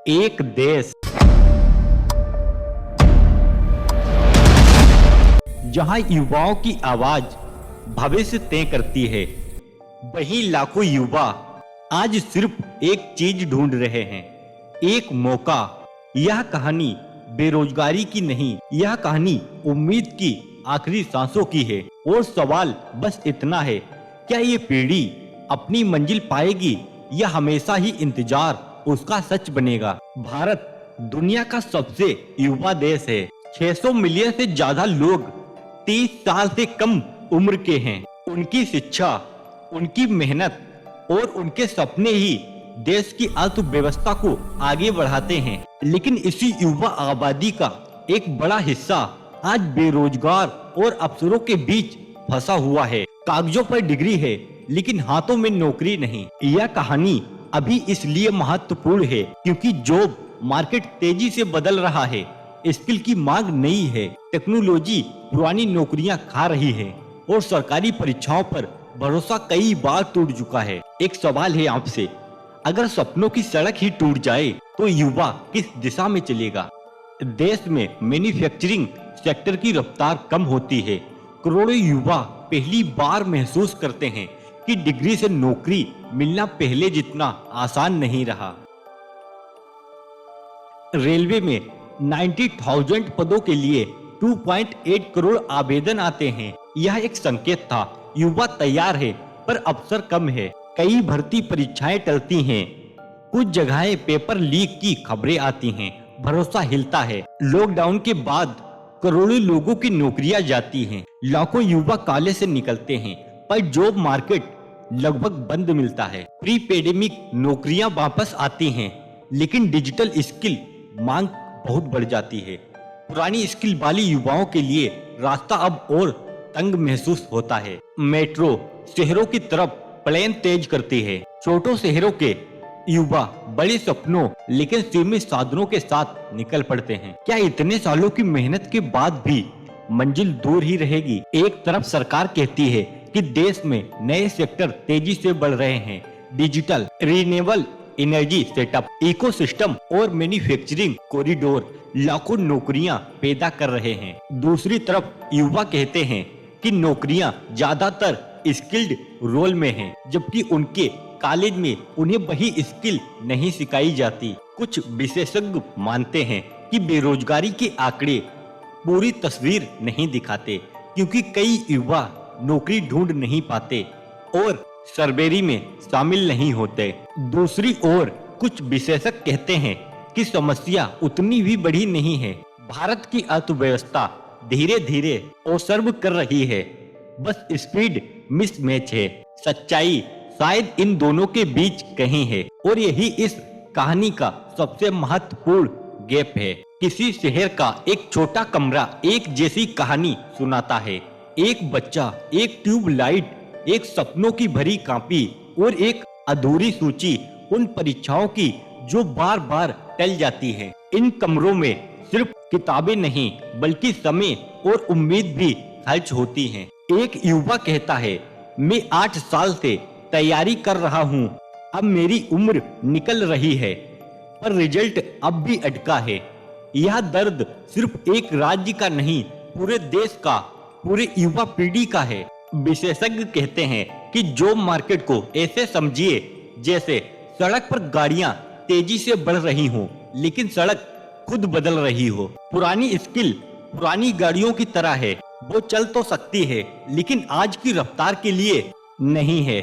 एक देश जहां युवाओं की आवाज भविष्य तय करती है, वहीं लाखों युवा आज सिर्फ एक चीज ढूंढ रहे हैं, एक मौका। यह कहानी बेरोजगारी की नहीं, यह कहानी उम्मीद की आखिरी सांसों की है। और सवाल बस इतना है, क्या ये पीढ़ी अपनी मंजिल पाएगी या हमेशा ही इंतजार उसका सच बनेगा। भारत दुनिया का सबसे युवा देश है। 600 मिलियन से ज्यादा लोग 30 साल से कम उम्र के हैं। उनकी शिक्षा, उनकी मेहनत और उनके सपने ही देश की अर्थव्यवस्था को आगे बढ़ाते हैं। लेकिन इसी युवा आबादी का एक बड़ा हिस्सा आज बेरोजगार और अफसरों के बीच फंसा हुआ है। कागजों पर डिग्री है लेकिन हाथों में नौकरी नहीं। यह कहानी अभी इसलिए महत्वपूर्ण है क्योंकि जॉब मार्केट तेजी से बदल रहा है। स्किल की मांग नई है, टेक्नोलॉजी पुरानी नौकरियां खा रही है और सरकारी परीक्षाओं पर भरोसा कई बार टूट चुका है। एक सवाल है आपसे, अगर सपनों की सड़क ही टूट जाए तो युवा किस दिशा में चलेगा। देश में मैन्युफैक्चरिंग सेक्टर की रफ्तार कम होती है। करोड़ों युवा पहली बार महसूस करते हैं कि डिग्री से नौकरी मिलना पहले जितना आसान नहीं रहा। रेलवे में 90,000 पदों के लिए 2.8 करोड़ आवेदन आते हैं। यह एक संकेत था, युवा तैयार है पर अवसर कम है। कई भर्ती परीक्षाएं टलती हैं, कुछ जगहें पेपर लीक की खबरें आती हैं, भरोसा हिलता है। लॉकडाउन के बाद करोड़ों लोगों की नौकरियां जाती हैं, लाखों युवा काले से निकलते हैं, पर जॉब मार्केट लगभग बंद मिलता है। प्री पेंडेमिक नौकरियां वापस आती हैं, लेकिन डिजिटल स्किल मांग बहुत बढ़ जाती है। पुरानी स्किल वाली युवाओं के लिए रास्ता अब और तंग महसूस होता है। मेट्रो शहरों की तरफ प्लेन तेज करती है। छोटों शहरों के युवा बड़े सपनों लेकिन सीमित साधनों के साथ निकल पड़ते हैं। क्या इतने सालों की मेहनत के बाद भी मंजिल दूर ही रहेगी। एक तरफ सरकार कहती है कि देश में नए सेक्टर तेजी से बढ़ रहे हैं, digital, renewable energy setup, ecosystem और मैन्युफैक्चरिंग कॉरिडोर लाखों नौकरियां पैदा कर रहे हैं। दूसरी तरफ युवा कहते हैं कि नौकरियां ज्यादातर स्किल्ड रोल में हैं, जबकि उनके कॉलेज में उन्हें वही स्किल नहीं सिखाई जाती। कुछ विशेषज्ञ मानते हैं कि बेरोजगारी के आंकड़े पूरी तस्वीर नहीं दिखाते क्योंकि कई युवा नौकरी ढूंढ नहीं पाते और सर्वेरी में शामिल नहीं होते। दूसरी ओर कुछ विशेषज्ञ कहते हैं कि समस्या उतनी भी बड़ी नहीं है। भारत की अर्थव्यवस्था धीरे धीरे अवसर्व कर रही है, बस स्पीड मिसमैच है। सच्चाई शायद इन दोनों के बीच कहीं है और यही इस कहानी का सबसे महत्वपूर्ण गैप है। किसी शहर का एक छोटा कमरा एक जैसी कहानी सुनाता है। एक बच्चा, एक ट्यूबलाइट, एक सपनों की भरी कॉपी और एक अधूरी सूची उन परीक्षाओं की जो बार बार टल जाती है। इन कमरों में सिर्फ किताबें नहीं बल्कि समय और उम्मीद भी खर्च होती हैं। एक युवा कहता है, मैं 8 साल से तैयारी कर रहा हूँ, अब मेरी उम्र निकल रही है पर रिजल्ट अब भी अटका है। यह दर्द सिर्फ एक राज्य का नहीं, पूरे देश का, पूरे युवा पीढ़ी का है। विशेषज्ञ कहते हैं कि जॉब मार्केट को ऐसे समझिए जैसे सड़क पर गाड़ियां तेजी से बढ़ रही हो लेकिन सड़क खुद बदल रही हो। पुरानी स्किल पुरानी गाड़ियों की तरह है, वो चल तो सकती है लेकिन आज की रफ्तार के लिए नहीं है।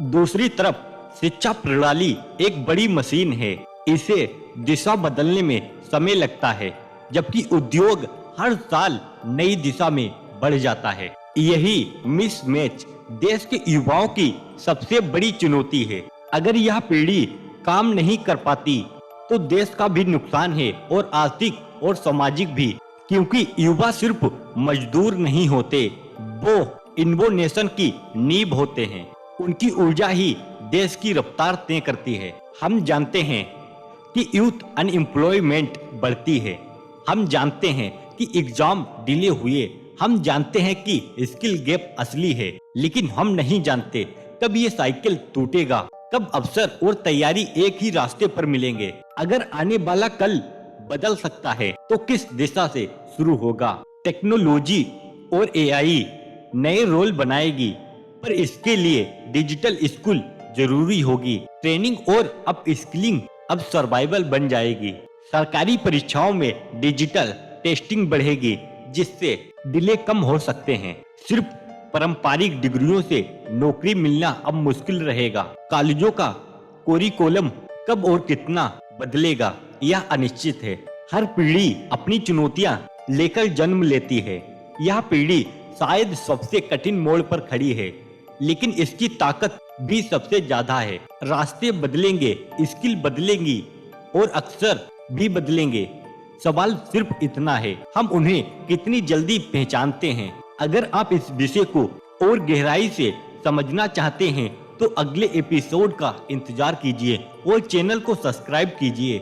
दूसरी तरफ शिक्षा प्रणाली एक बड़ी मशीन है, इसे दिशा बदलने में समय लगता है, जबकि उद्योग हर साल नई दिशा में बढ़ जाता है। यही मिसमैच देश के युवाओं की सबसे बड़ी चुनौती है। अगर यह पीढ़ी काम नहीं कर पाती तो देश का भी नुकसान है और आर्थिक और सामाजिक भी, क्योंकि युवा सिर्फ मजदूर नहीं होते, वो इनोवेशन की नींव होते हैं। उनकी ऊर्जा ही देश की रफ्तार तय करती है। हम जानते हैं कि यूथ अनएम्प्लॉयमेंट बढ़ती है, हम जानते हैं कि एग्जाम डिले हुए, हम जानते हैं कि स्किल गैप असली है, लेकिन हम नहीं जानते कब ये साइकिल टूटेगा कब अवसर और तैयारी एक ही रास्ते पर मिलेंगे? अगर आने वाला कल बदल सकता है तो किस दिशा से शुरू होगा? टेक्नोलॉजी और एआई नए रोल बनाएगी, पर इसके लिए डिजिटल स्कूल जरूरी होगी। ट्रेनिंग और अप स्किलिंग अब सर्वाइवल बन जाएगी। सरकारी परीक्षाओं में डिजिटल टेस्टिंग बढ़ेगी, जिससे डिले कम हो सकते हैं। सिर्फ पारंपरिक डिग्रियों से नौकरी मिलना अब मुश्किल रहेगा। कॉलेजों का कोरिकुलम कब और कितना बदलेगा, यह अनिश्चित है। हर पीढ़ी अपनी चुनौतियां लेकर जन्म लेती है। यह पीढ़ी शायद सबसे कठिन मोड़ पर खड़ी है, लेकिन इसकी ताकत भी सबसे ज्यादा है। रास्ते बदलेंगे, स्किल बदलेंगी और अक्सर भी बदलेंगे। सवाल सिर्फ इतना है, हम उन्हें कितनी जल्दी पहचानते हैं। अगर आप इस विषय को और गहराई से समझना चाहते हैं तो अगले एपिसोड का इंतजार कीजिए और चैनल को सब्सक्राइब कीजिए।